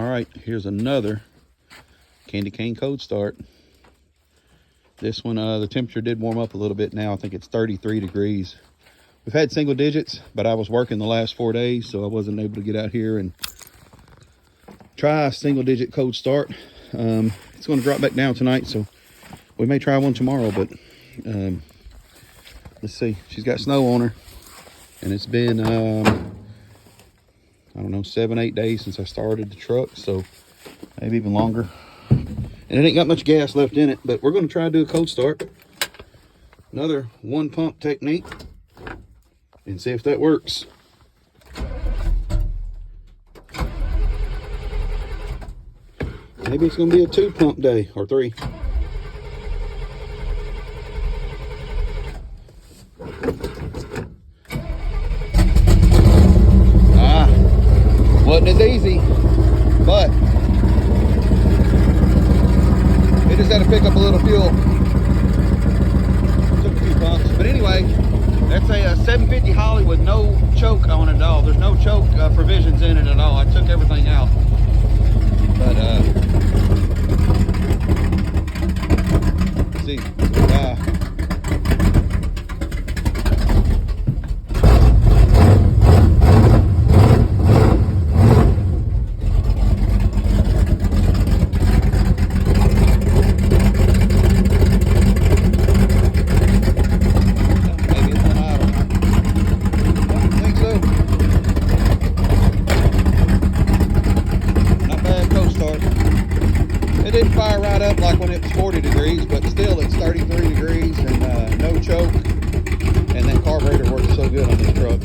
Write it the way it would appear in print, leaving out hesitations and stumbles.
All right, here's another Candy Cane cold start. This one, the temperature did warm up a little bit now. I think it's 33 degrees. We've had single digits, but I was working the last 4 days, so I wasn't able to get out here and try a single digit cold start. It's going to drop back down tonight, so we may try one tomorrow, but let's see. She's got snow on her, and it's been, I don't know, 7-8 days since I started the truck, so maybe even longer. And it ain't got much gas left in it, but we're going to try to do a cold start. Another one pump technique, and see if that works. Maybe it's going to be a 2 pump day, or 3. Wasn't as easy, but it just had to pick up a little fuel. Took a few pumps, but anyway, that's a 750 Holly with no choke on it at all. There's no choke provisions in it at all. I took everything out, but see, it didn't fire right up like when it was 40 degrees, but still it's 33 degrees and no choke. And that carburetor works so good on this truck.